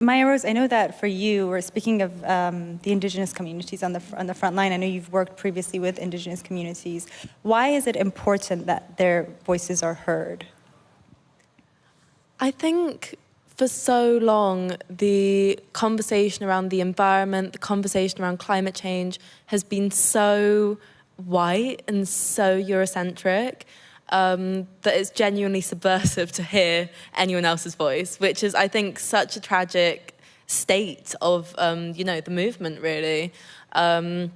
Mya-Rose, I know that for you, we're speaking of the indigenous communities on the front line. I know you've worked previously with indigenous communities. Why is it important that their voices are heard? I think for so long, the conversation around the environment, the conversation around climate change has been so white and so Eurocentric that it's genuinely subversive to hear anyone else's voice, which is, I think, such a tragic state of, the movement, really. And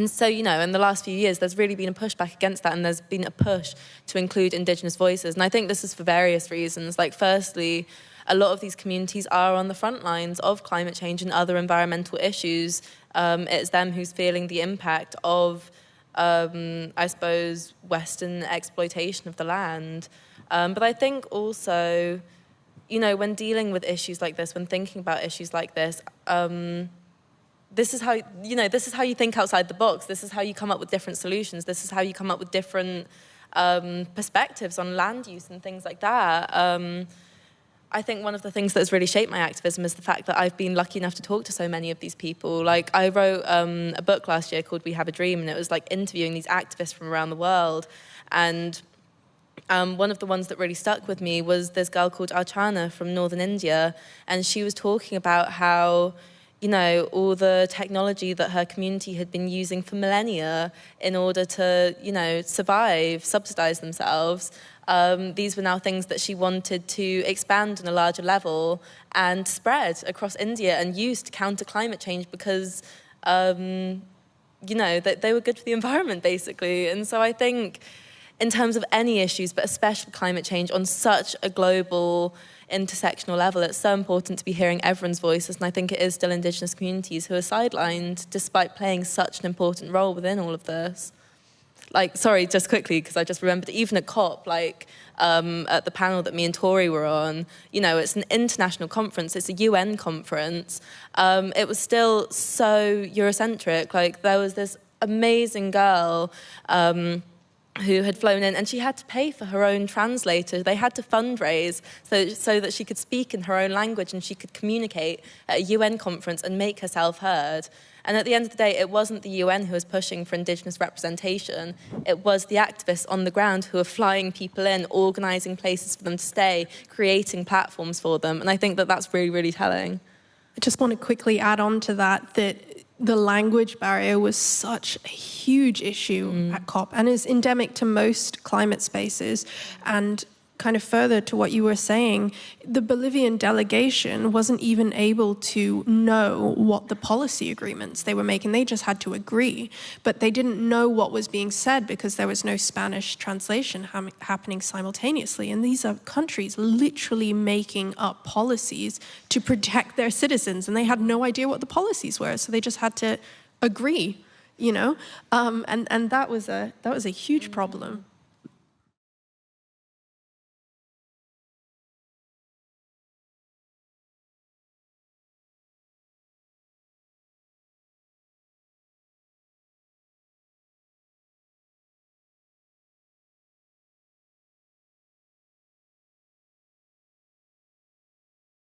so, in the last few years, there's really been a pushback against that, and there's been a push to include indigenous voices. And I think this is for various reasons. Like, firstly, a lot of these communities are on the front lines of climate change and other environmental issues. It's them who's feeling the impact of, I suppose, Western exploitation of the land. But I think also, when dealing with issues like this, when thinking about issues like this, this is how you think outside the box. This is how you come up with different solutions. This is how you come up with different perspectives on land use and things like that. I think one of the things that has really shaped my activism is the fact that I've been lucky enough to talk to so many of these people. Like, I wrote a book last year called We Have a Dream, and it was like interviewing these activists from around the world. And one of the ones that really stuck with me was this girl called Archana from northern India, and she was talking about how, all the technology that her community had been using for millennia in order to, survive, subsidize themselves. These were now things that she wanted to expand on a larger level and spread across India and use to counter climate change because, that they were good for the environment, basically. And so I think in terms of any issues, but especially climate change on such a global, intersectional level, it's so important to be hearing everyone's voices, and I think it is still indigenous communities who are sidelined despite playing such an important role within all of this. Sorry, just quickly, because I just remembered, even at COP, at the panel that me and Tori were on, it's an international conference, it's a UN conference. It was still so Eurocentric. There was this amazing girl who had flown in, and she had to pay for her own translator. They had to fundraise so that she could speak in her own language and she could communicate at a UN conference and make herself heard. And at the end of the day, it wasn't the UN who was pushing for indigenous representation. It was the activists on the ground who were flying people in, organising places for them to stay, creating platforms for them. And I think that that's really, really telling. I just want to quickly add on to that the language barrier was such a huge issue at COP and is endemic to most climate spaces. And kind of further to what you were saying, the Bolivian delegation wasn't even able to know what the policy agreements they were making. They just had to agree, but they didn't know what was being said because there was no Spanish translation happening simultaneously. And these are countries literally making up policies to protect their citizens, and they had no idea what the policies were, so they just had to agree, and that was a huge problem.